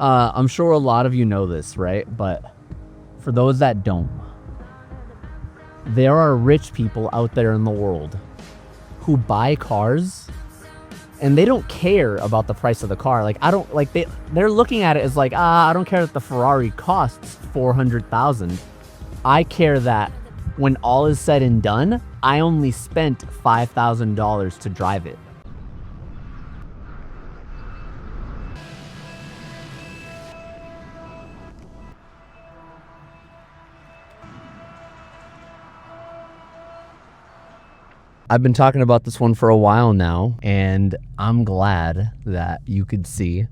I'm sure a lot of you know this, right? But for those that don't, there are rich people out there in the world who buy cars and they don't care about the price of the car. Like, I don't like they're looking at it as like, I don't care that the Ferrari costs 400,000. I care that when all is said and done, I only spent $5,000 to drive it. I've been talking about this one for a while now, and I'm glad that you could see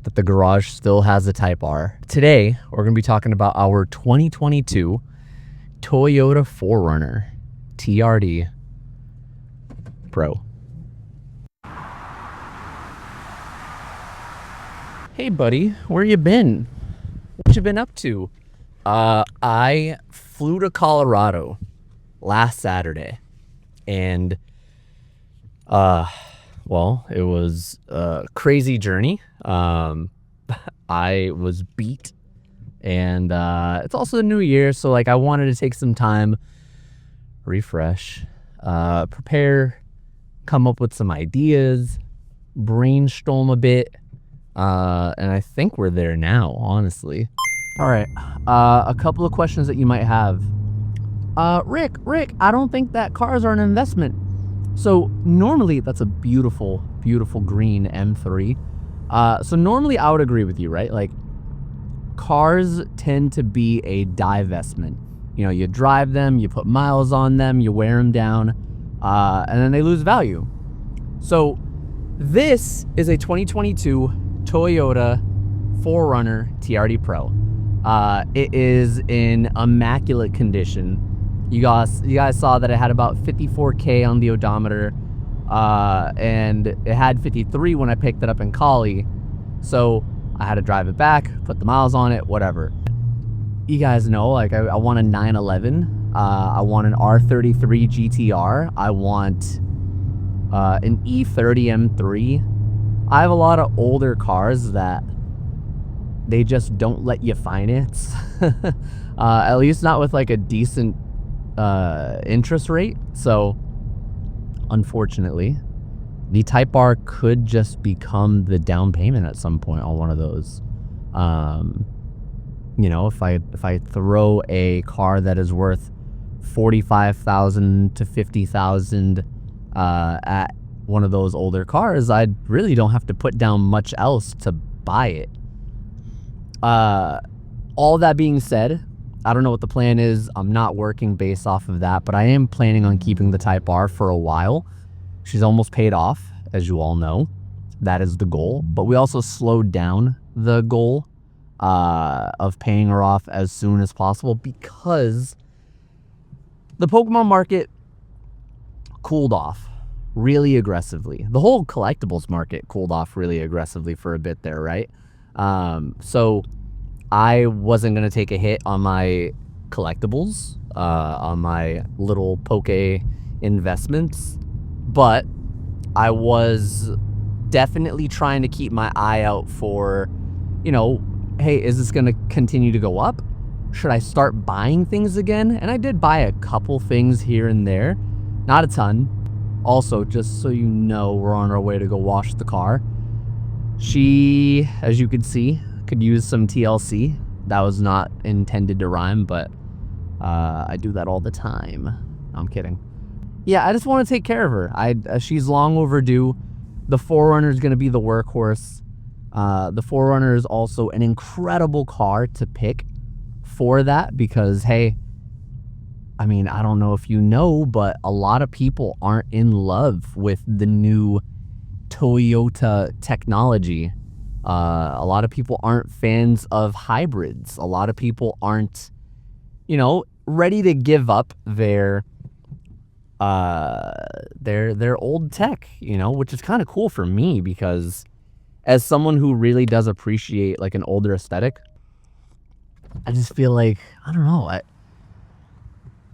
that the garage still has a Type R. Today, we're going to be talking about our 2022 Toyota 4Runner TRD Pro. Hey buddy, where you been? What you been up to? I flew to Colorado last Saturday. And, well, it was a crazy journey. I was beat, and, it's also the new year. So like, I wanted to take some time, refresh, prepare, come up with some ideas, brainstorm a bit. And I think we're there now, honestly. All right. A couple of questions that you might have. Rick, I don't think that cars are an investment. So normally that's a beautiful, beautiful green M3. So normally I would agree with you, right? Like, cars tend to be a divestment. You know, you drive them, you put miles on them, you wear them down, and then they lose value. So this is a 2022 Toyota 4Runner TRD Pro. It is in immaculate condition. You guys saw that it had about 54K on the odometer, and it had 53 when I picked it up in Cali. So I had to drive it back, put the miles on it, whatever. You guys know, like, I want a 911. I want an R33 GTR. I want an E30 M3. I have a lot of older cars that they just don't let you finance. At least not with like a decent interest rate. So unfortunately, the Type R could just become the down payment at some point on one of those. You know, if I throw a car that is worth 45,000 to 50,000 at one of those older cars, I really don't have to put down much else to buy it. All that being said, I don't know what the plan is. I'm not working based off of that, but I am planning on keeping the Type R for a while. She's almost paid off, as you all know. That is the goal. But we also slowed down the goal of paying her off as soon as possible because the Pokemon market cooled off really aggressively. The whole collectibles market cooled off really aggressively for a bit there, right? So I wasn't going to take a hit on my collectibles, on my little Poke investments, but I was definitely trying to keep my eye out for, you know, hey, is this going to continue to go up? Should I start buying things again? And I did buy a couple things here and there, not a ton. Also, just so you know, we're on our way to go wash the car. She, as you could see, could use some TLC. That was not intended to rhyme, but I do that all the time. No, I'm kidding. Yeah, I just want to take care of her. She's long overdue. The 4Runner is going to be the workhorse. The 4Runner is also an incredible car to pick for that because, hey, I mean, I don't know if you know, but a lot of people aren't in love with the new Toyota technology. A lot of people aren't fans of hybrids. A lot of people aren't, you know, ready to give up their old tech, you know, which is kind of cool for me because as someone who really does appreciate like an older aesthetic, I just feel like, I don't know,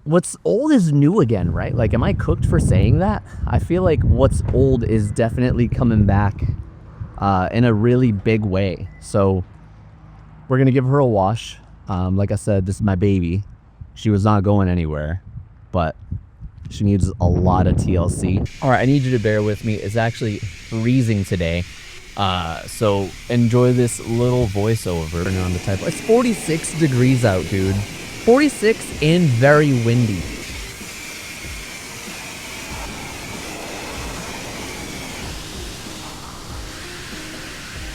what's old is new again, right? Like, am I cooked for saying that? I feel like what's old is definitely coming back in a really big way. So We're going to give her a wash. Like I said, this is my baby. She was not going anywhere, but she needs a lot of TLC. All right, I need you to bear with me. It's actually freezing today. So enjoy this little voiceover. Turn on the type. It's 46 degrees out, dude. 46 and very windy.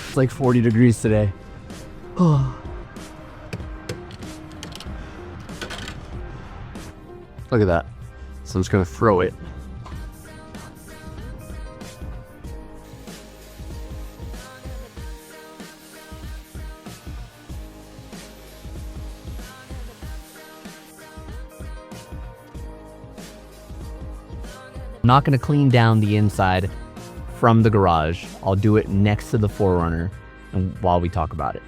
It's like 40 degrees today. Look at that. So I'm just gonna throw it. I'm not gonna clean down the inside from the garage. I'll do it next to the 4Runner and while we talk about it.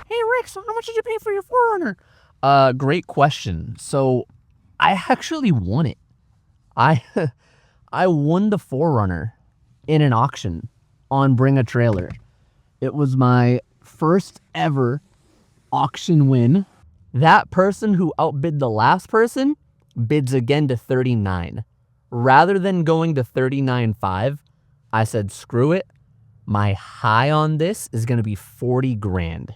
Hey Rick, so how much did you pay for your 4Runner? Great question. So I actually won it. I won the 4Runner in an auction on Bring a Trailer. It was my first ever auction win. That person who outbid the last person bids again to 39. Rather than going to 39.5, I said, screw it. My high on this is going to be 40 grand.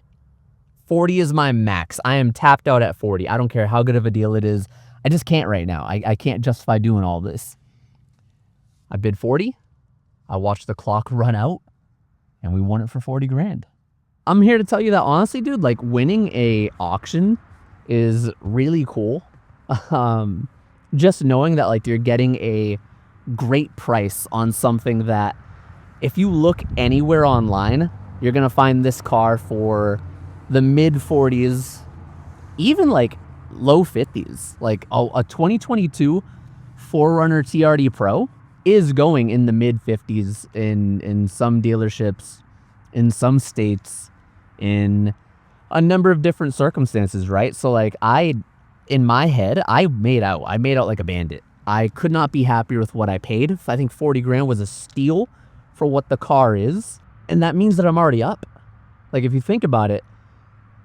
40 is my max. I am tapped out at 40. I don't care how good of a deal it is. I just can't right now. I can't justify doing all this. I bid 40. I watched the clock run out and we won it for 40 grand. I'm here to tell you that honestly, dude, like winning a auction is really cool. Just knowing that like you're getting a great price on something that if you look anywhere online, you're going to find this car for the mid 40s, even like low 50s. Like a 2022 4Runner TRD Pro is going in the mid 50s in some dealerships, in some states, in a number of different circumstances, right? So like in my head, I made out like a bandit. I could not be happier with what I paid. I think 40 grand was a steal for what the car is. And that means that I'm already up. Like if you think about it,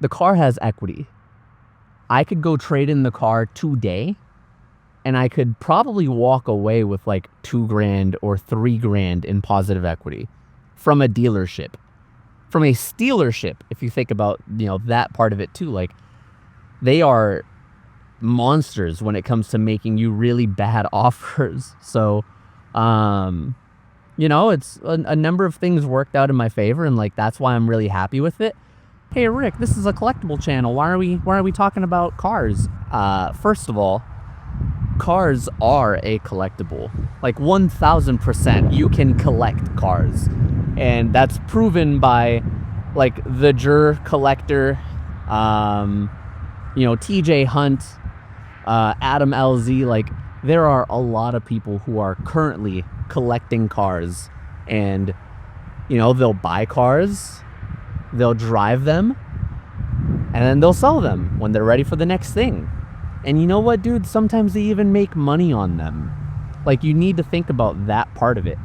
the car has equity. I could go trade in the car today and I could probably walk away with like 2 grand or 3 grand in positive equity from a dealership. From a stealership, if you think about, you know, that part of it too, like they are monsters when it comes to making you really bad offers. So, you know, it's a number of things worked out in my favor, and like that's why I'm really happy with it. Hey Rick, this is a collectible channel. Why are we talking about cars? First of all, cars are a collectible. Like 1000% you can collect cars. And that's proven by like the Jur collector, you know, TJ Hunt, Adam LZ. Like there are a lot of people who are currently collecting cars, and you know, they'll buy cars, they'll drive them, and then they'll sell them when they're ready for the next thing. And you know what, dude? Sometimes they even make money on them. Like you need to think about that part of it.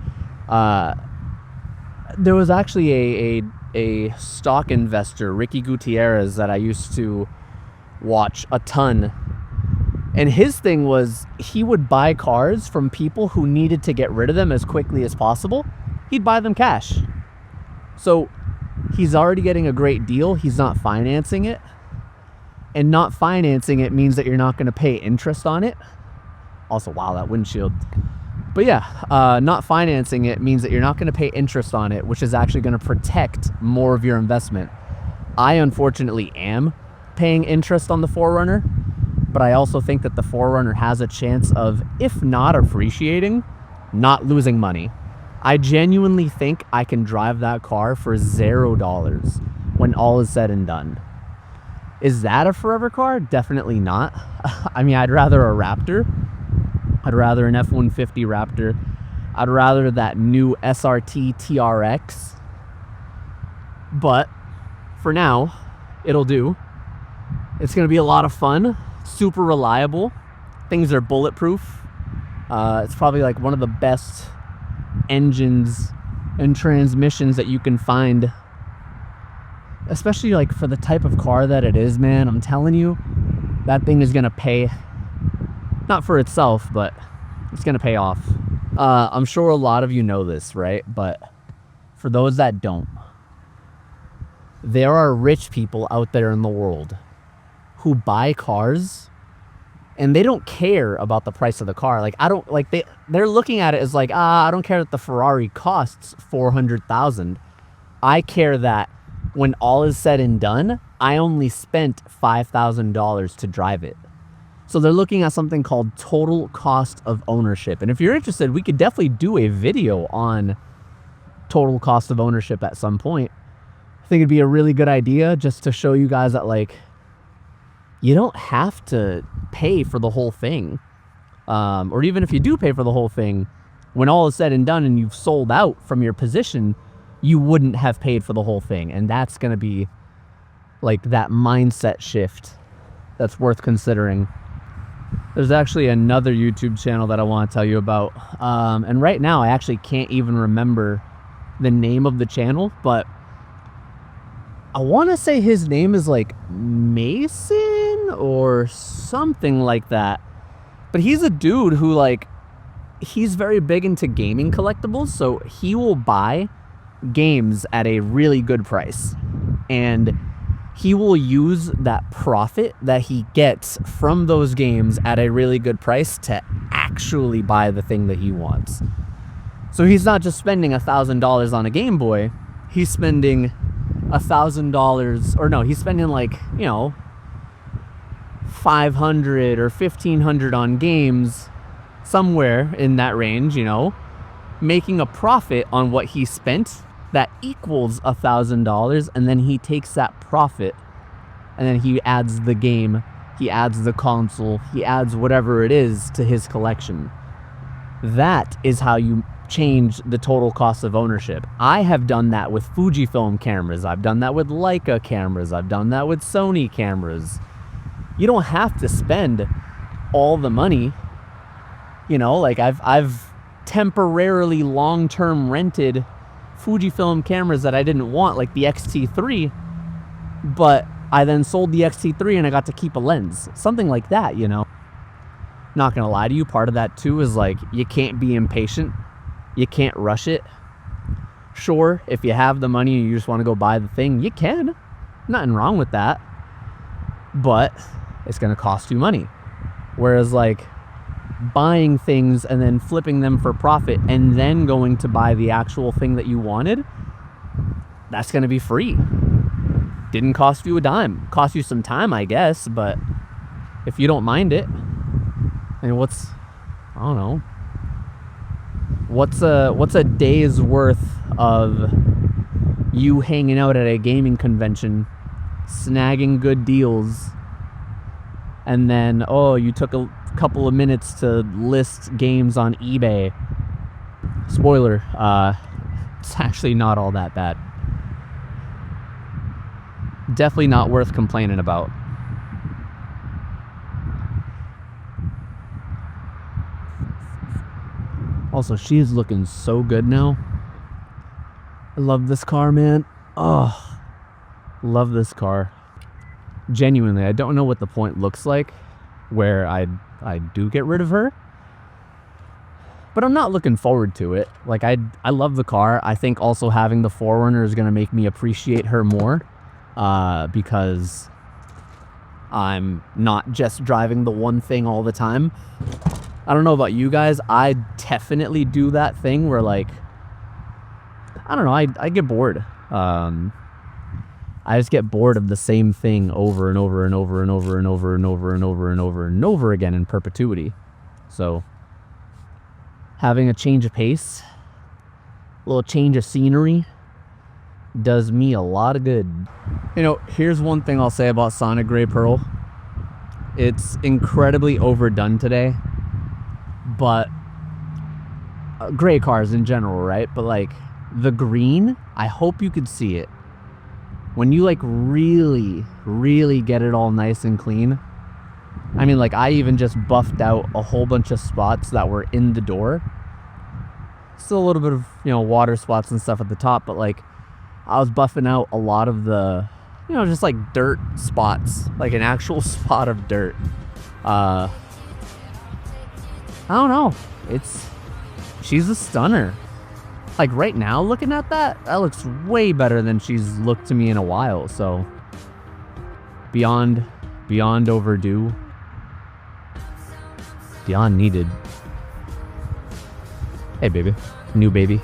There was actually a stock investor, Ricky Gutierrez, that I used to watch a ton. And his thing was he would buy cars from people who needed to get rid of them as quickly as possible. He'd buy them cash. So he's already getting a great deal. He's not financing it. And not financing it means that you're not going to pay interest on it. Also, wow, that windshield. But yeah, not financing it means that you're not going to pay interest on it, which is actually going to protect more of your investment. I unfortunately am paying interest on the 4Runner, but I also think that the 4Runner has a chance of, if not appreciating, not losing money. I genuinely think I can drive that car for $0 when all is said and done. Is that a forever car? Definitely not. I mean, I'd rather a Raptor. I'd rather an F-150 Raptor. I'd rather that new SRT TRX. But for now, it'll do. It's going to be a lot of fun. Super reliable. Things are bulletproof. It's probably like one of the best engines and transmissions that you can find, especially like for the type of car that it is, man. I'm telling you, that thing is gonna pay, not for itself, but it's gonna pay off. I'm sure a lot of you know this, right? But for those that don't, there are rich people out there in the world who buy cars and they don't care about the price of the car. Like, I don't, like, they're looking at it as like, I don't care that the Ferrari costs $400,000. I care that when all is said and done, I only spent $5,000 to drive it. So they're looking at something called total cost of ownership. And if you're interested, we could definitely do a video on total cost of ownership at some point. I think it'd be a really good idea just to show you guys that, like, you don't have to pay for the whole thing. Or even if you do pay for the whole thing, when all is said and done and you've sold out from your position, you wouldn't have paid for the whole thing. And that's going to be like that mindset shift that's worth considering. There's actually another YouTube channel that I want to tell you about. And right now I actually can't even remember the name of the channel, but I want to say his name is like Mason or something like that. But he's a dude who, like, he's very big into gaming collectibles. So he will buy games at a really good price. And he will use that profit that he gets from those games at a really good price to actually buy the thing that he wants. So he's not just spending $1,000 on a Game Boy. He's spending $1,000, or no, he's spending like, you know, $500 or $1,500 on games, somewhere in that range, you know, making a profit on what he spent that equals $1,000, and then he takes that profit and then he adds the game, he adds the console, he adds whatever it is to his collection. That is how you change the total cost of ownership. I have done that with Fujifilm cameras. I've done that with Leica cameras. I've done that with Sony cameras. You don't have to spend all the money. You know, like I've temporarily long-term rented Fujifilm cameras that I didn't want, like the X-T3, but I then sold the X-T3 and I got to keep a lens. Something like that, you know. Not gonna lie to you, part of that too is like, you can't be impatient. You can't rush it. Sure, if you have the money and you just want to go buy the thing, you can. Nothing wrong with that. But it's going to cost you money. Whereas, like, buying things and then flipping them for profit and then going to buy the actual thing that you wanted, that's going to be free. Didn't cost you a dime. Cost you some time, I guess, but if you don't mind it, I mean, I don't know. What's a day's worth of you hanging out at a gaming convention, snagging good deals, and then, oh, you took a couple of minutes to list games on eBay. Spoiler, it's actually not all that bad. Definitely not worth complaining about. Also, she is looking so good now. I love this car, man. Oh, love this car. Genuinely, I don't know what the point looks like where I do get rid of her. But I'm not looking forward to it. Like, I love the car. I think also having the 4Runner is going to make me appreciate her more. Because I'm not just driving the one thing all the time. I don't know about you guys. I definitely do that thing where, like, I don't know, I get bored. I just get bored of the same thing over and over and over and over and over and over and over and over and over again in perpetuity. So having a change of pace, a little change of scenery, does me a lot of good. You know, here's one thing I'll say about Sonic Gray Pearl. It's incredibly overdone today. But gray cars in general, right? But like the green, I hope you could see it. When you like really, really get it all nice and clean, I mean, like, I even just buffed out a whole bunch of spots that were in the door. Still a little bit of, you know, water spots and stuff at the top, but like, I was buffing out a lot of the, you know, just like dirt spots, like an actual spot of dirt. I don't know. She's a stunner. Like right now, looking at that looks way better than she's looked to me in a while. So beyond overdue, beyond needed. Hey, baby, new baby.